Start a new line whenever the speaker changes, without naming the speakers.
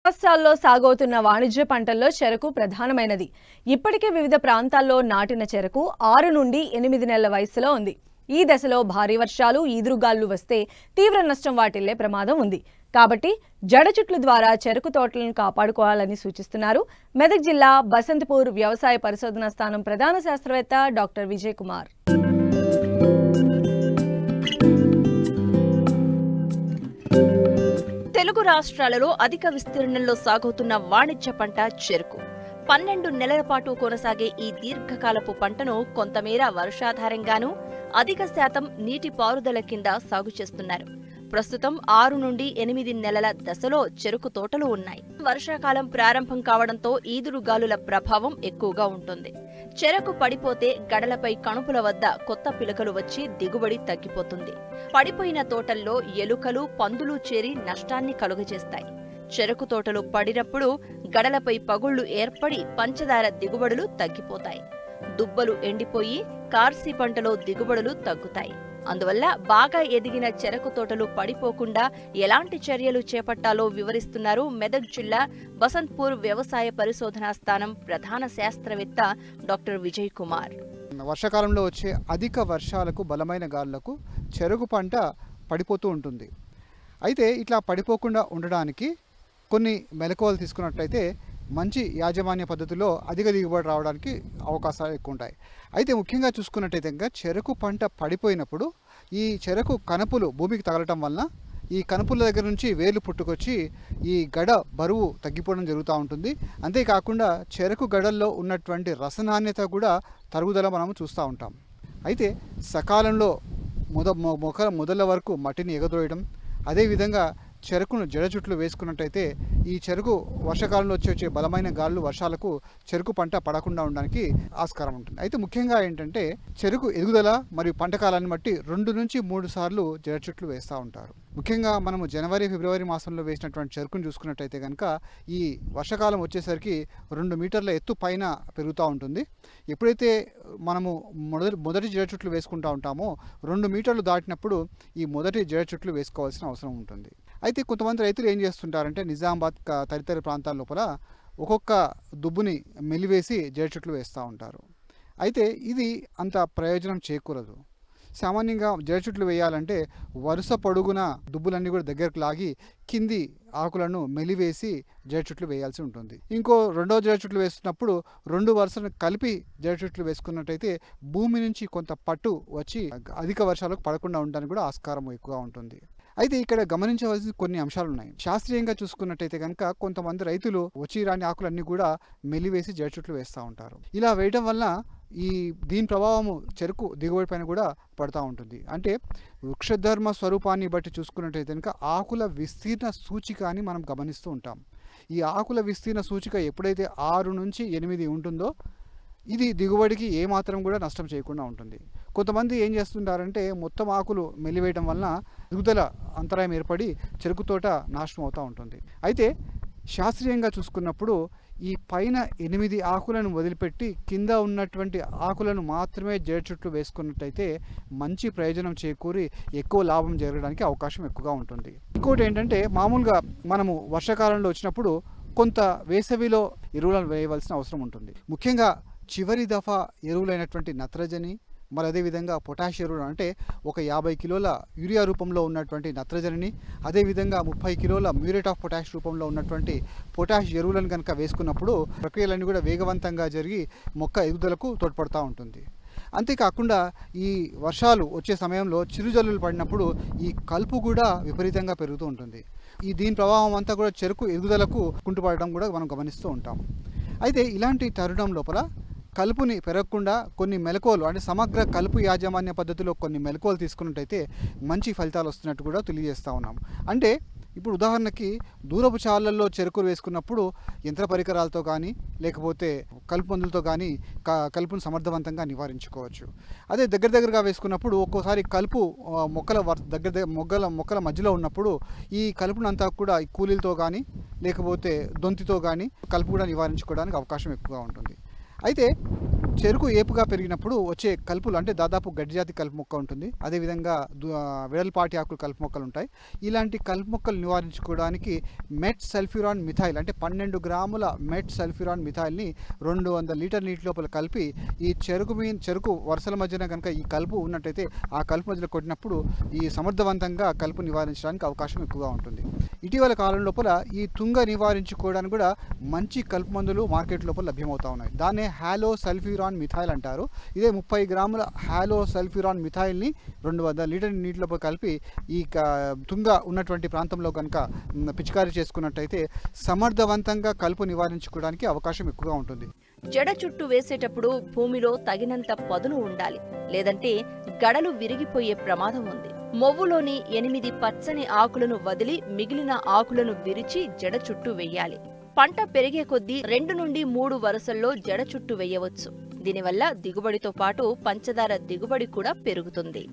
రాష్ట్రాల్లో సాగవుతున్న వాణిజ్య పంటల్లో చెరకు ప్రధానమైనది. ఇప్పటికే వివిధ ప్రాంతాల్లో నాటిన చెరకు 6 నుండి 8 నెలల వయసులో ఉంది. ఈ దశలో భారీ వర్షాలు, ఈదురుగాళ్లు వస్తే తీవ్ర నష్టం వాటిల్లే ప్రమాదం ఉంది. కాబట్టి జడచుట్ల ద్వారా చెరకు తోటలను కాపాడుకోవాలని సూచిస్తున్నారు మెదక్ జిల్లా బసంతపూర్ వ్యవసాయ పరిశోధనా స్థానం ప్రధాన శాస్త్రవేత్త డాక్టర్ విజయ్ కుమార్.
తెలుగు రాష్ట్రాలలో అధిక విస్తీర్ణంలో సాగుతున్న వాణిజ్య పంట చెరకు. 12 నెలల పాటు కొనసాగే ఈ దీర్ఘకాలపు పంటను కొంతమేర వర్షాధారంగానూ అధిక శాతం నీటి పారుదల కింద సాగు చేస్తున్నారు. ప్రస్తుతం 6 నుండి 8 నెలల దశలో చెరకు తోటలు ఉన్నాయి. వర్షాకాలం ప్రారంభం కావడంతో ఈదురుగాలుల ప్రభావం ఎక్కువగా ఉంటుంది. చెరకు పడిపోతే గడలపై కణుపుల వద్ద కొత్త పిలకలు వచ్చి దిగుబడి తగ్గిపోతుంది. పడిపోయిన తోటల్లో ఎలుకలు, పందులు చేరి నష్టాన్ని కలుగజేస్తాయి. చెరకు తోటలు పడినప్పుడు గడలపై పగుళ్లు ఏర్పడి పంచదార దిగుబడులు తగ్గిపోతాయి. దుబ్బలు ఎండిపోయి కార్సి పంటలో దిగుబడులు తగ్గుతాయి. అందువల్ల బాగా ఎదిగిన చెరకు తోటలు పడిపోకుండా ఎలాంటి చర్యలు చేపట్టాలో వివరిస్తున్నారు మెదక్ జిల్లా బసంత్పూర్ వ్యవసాయ పరిశోధనా స్థానం ప్రధాన శాస్త్రవేత్త డాక్టర్ విజయ్ కుమార్.
వర్షాకాలంలో వచ్చే అధిక వర్షాలకు, బలమైన గాలులకు చెరకు పంట పడిపోతూ ఉంటుంది. అయితే ఇట్లా పడిపోకుండా ఉండడానికి కొన్ని మెలకువలు తీసుకున్నట్లయితే మంచి యాజమాన్య పద్ధతిలో అధిక దిగుబడి రావడానికి అవకాశాలు ఎక్కువ ఉంటాయి. అయితే ముఖ్యంగా చూసుకున్నట్టయితే ఇంకా చెరకు పంట పడిపోయినప్పుడు ఈ చెరకు కనుపులు భూమికి తగలటం వలన ఈ కనుపుల దగ్గర నుంచి వేలు పుట్టుకొచ్చి ఈ గడ బరువు తగ్గిపోవడం జరుగుతూ ఉంటుంది. అంతేకాకుండా చెరకు గడల్లో ఉన్నటువంటి రసనాణ్యత కూడా తరుగుదల మనం చూస్తూ ఉంటాం. అయితే సకాలంలో మొదల వరకు మట్టిని ఎగదోయడం, అదేవిధంగా చెరుకును జడచుట్లు వేసుకున్నట్టయితే ఈ చెరుకు వర్షాకాలంలో వచ్చే బలమైన గాలులు, వర్షాలకు చెరుకు పంట పడకుండా ఉండడానికి ఆస్కారం ఉంటుంది. అయితే ముఖ్యంగా ఏంటంటే చెరుకు ఎదుగుదల మరియు పంట కాలాన్ని బట్టి 2 నుంచి 3 సార్లు జడచుట్లు వేస్తూ ఉంటారు. ముఖ్యంగా మనము జనవరి, ఫిబ్రవరి మాసంలో వేసినటువంటి చెరుకును చూసుకున్నట్టయితే కనుక ఈ వర్షాకాలం వచ్చేసరికి 2 మీటర్ల ఎత్తు పైన పెరుగుతూ ఉంటుంది. ఎప్పుడైతే మనము మొదటి జడచుట్లు వేసుకుంటూ ఉంటామో 2 మీటర్లు దాటినప్పుడు ఈ మొదటి జడచుట్లు వేసుకోవాల్సిన అవసరం ఉంటుంది. అయితే కొంతమంది రైతులు ఏం చేస్తుంటారంటే నిజామాబాద్ తదితర ప్రాంతాల లోపల ఒక్కొక్క దుబ్బుని మెలివేసి జడచుట్లు వేస్తూ ఉంటారు. అయితే ఇది అంత ప్రయోజనం చేకూరదు. సామాన్యంగా జడచుట్లు వేయాలంటే వరుస పొడుగున దుబ్బులన్నీ కూడా దగ్గరకు లాగి కింది ఆకులను మెలివేసి జడచుట్లు వేయాల్సి ఉంటుంది. రెండో జడచుట్లు వేస్తున్నప్పుడు 2 వరుసలను కలిపి జడచుట్లు వేసుకున్నట్టయితే భూమి నుంచి కొంత పట్టు వచ్చి అధిక వర్షాలకు పడకుండా ఉండడానికి కూడా ఆస్కారం ఎక్కువగా ఉంటుంది. అయితే ఇక్కడ గమనించవలసిన కొన్ని అంశాలు ఉన్నాయి. శాస్త్రీయంగా చూసుకున్నట్టయితే కనుక కొంతమంది రైతులు వచ్చి రాని ఆకులన్నీ కూడా మెలివేసి జడచుట్లు వేస్తూ ఉంటారు. ఇలా వేయడం వల్ల దీని ప్రభావము చెరుకు దిగుబడి పైన కూడా పడుతూ ఉంటుంది. అంటే వృక్షధర్మ స్వరూపాన్ని బట్టి చూసుకున్నట్టయితే కనుక ఆకుల విస్తీర్ణ సూచిక అని మనం గమనిస్తూ ఉంటాం. ఈ ఆకుల విస్తీర్ణ సూచిక ఎప్పుడైతే 6 నుంచి 8 ఉంటుందో ఇది దిగుబడికి ఏమాత్రం కూడా నష్టం చేయకుండా ఉంటుంది. కొంతమంది ఏం చేస్తుంటారంటే మొత్తం ఆకులు మెలివేయడం వలన ఎదుగుదల అంతరాయం ఏర్పడి చెరుకు తోట నాశనం అవుతూ ఉంటుంది. అయితే శాస్త్రీయంగా చూసుకున్నప్పుడు ఈ పైన 8 ఆకులను వదిలిపెట్టి కింద ఉన్నటువంటి ఆకులను మాత్రమే జడచుట్లు వేసుకున్నట్టయితే మంచి ప్రయోజనం చేకూరి ఎక్కువ లాభం జరగడానికి అవకాశం ఎక్కువగా ఉంటుంది. ఇంకోటి ఏంటంటే మామూలుగా మనము వర్షాకాలంలో వచ్చినప్పుడు కొంత వేసవిలో ఎరువులను వేయవలసిన అవసరం ఉంటుంది. ముఖ్యంగా చివరి దఫా ఎరువులైనటువంటి నత్రజని, మరి అదేవిధంగా పొటాష్ ఎరువులు అంటే ఒక 50 కిలోల యూరియా రూపంలో ఉన్నటువంటి నత్రజనిని, అదేవిధంగా 30 కిలోల మ్యూరేట్ ఆఫ్ పొటాష్ రూపంలో ఉన్నటువంటి పొటాష్ ఎరువులను కనుక వేసుకున్నప్పుడు ప్రక్రియలన్నీ కూడా వేగవంతంగా జరిగి మొక్క ఎదుగుదలకు తోడ్పడుతూ ఉంటుంది. అంతేకాకుండా ఈ వర్షాలు వచ్చే సమయంలో చిరుజల్లులు పడినప్పుడు ఈ కలుపు కూడా విపరీతంగా పెరుగుతూ ఉంటుంది. దీని ప్రభావం అంతా కూడా చెరుకు ఎదుగుదలకు కుంటుపడడం కూడా మనం గమనిస్తూ ఉంటాం. అయితే ఇలాంటి తరుణం లోపల కలుపుని పెరగకుండా కొన్ని మెలకువలు అంటే సమగ్ర కలుపు యాజమాన్య పద్ధతిలో కొన్ని మెలకువలు తీసుకున్నట్టయితే మంచి ఫలితాలు వస్తున్నట్టు కూడా తెలియజేస్తూ ఉన్నాం. అంటే ఇప్పుడు ఉదాహరణకి దూరపు చాలల్లో చెరుకులు వేసుకున్నప్పుడు యంత్ర పరికరాలతో కానీ లేకపోతే కలుపు మందులతో కానీ కలుపును సమర్థవంతంగా నివారించుకోవచ్చు. అదే దగ్గరగా వేసుకున్నప్పుడు ఒక్కోసారి కలుపు మొక్కల మధ్యలో ఉన్నప్పుడు ఈ కలుపునంతా కూడా ఈ కూలీలతో కానీ లేకపోతే దొంతితో కానీ కలుపు కూడా నివారించుకోవడానికి అవకాశం ఎక్కువగా ఉంటుంది. అయితే చెరుకు ఏపుగా పెరిగినప్పుడు వచ్చే కలుపులు అంటే దాదాపు గడ్డి జాతి కలుపు మొక్క ఉంటుంది, అదేవిధంగా వెడల్పాటి ఆకులు కలుపు మొక్కలు ఉంటాయి. ఇలాంటి కలుపు మొక్కలు నివారించుకోవడానికి మెట్ సల్ఫ్యూరాన్ మిథైల్ అంటే 12 గ్రాముల మెట్ సల్ఫ్యూరాన్ మిథైల్ని 200 లీటర్ నీటి లోపల కలిపి ఈ చెరుకు వరుసల మధ్యన కనుక ఈ కలుపు ఉన్నట్టయితే ఆ కలుపు మధ్యలో కొట్టినప్పుడు ఈ సమర్థవంతంగా కలుపు నివారించడానికి అవకాశం ఎక్కువగా ఉంటుంది. ఇటీవల కాలం లోపల ఈ తుంగ నివారించుకోవడానికి కూడా మంచి కలుపు మందులు మార్కెట్ లోపల లభ్యమవుతా ఉన్నాయి. దాన్నే హాలో సల్ఫ్యూరాన్ మిథైల్ అంటారు. ఇదే 30 గ్రాముల హాలో సల్ఫ్యూరాన్ మిథైల్ని 200 లీటర్ నీటి లోపల కలిపి ఈ తుంగ ఉన్నటువంటి ప్రాంతంలో కనుక పిచికారీ చేసుకున్నట్టయితే సమర్థవంతంగా కలుపు నివారించుకోవడానికి అవకాశం ఎక్కువగా ఉంటుంది.
జడ చుట్టూ వేసేటప్పుడు భూమిలో తగినంత పదును ఉండాలి, లేదంటే గడలు విరిగిపోయే ప్రమాదం ఉంది. మొవ్వులోని 8 పచ్చని ఆకులను వదిలి మిగిలిన ఆకులను విరిచి జడ చుట్టూ వెయ్యాలి. పంట పెరిగే కొద్దీ 2 నుండి 3 వరుసల్లో జడ చుట్టూ వెయ్యవచ్చు. దీనివల్ల దిగుబడితో పాటు పంచదార దిగుబడి కూడా పెరుగుతుంది.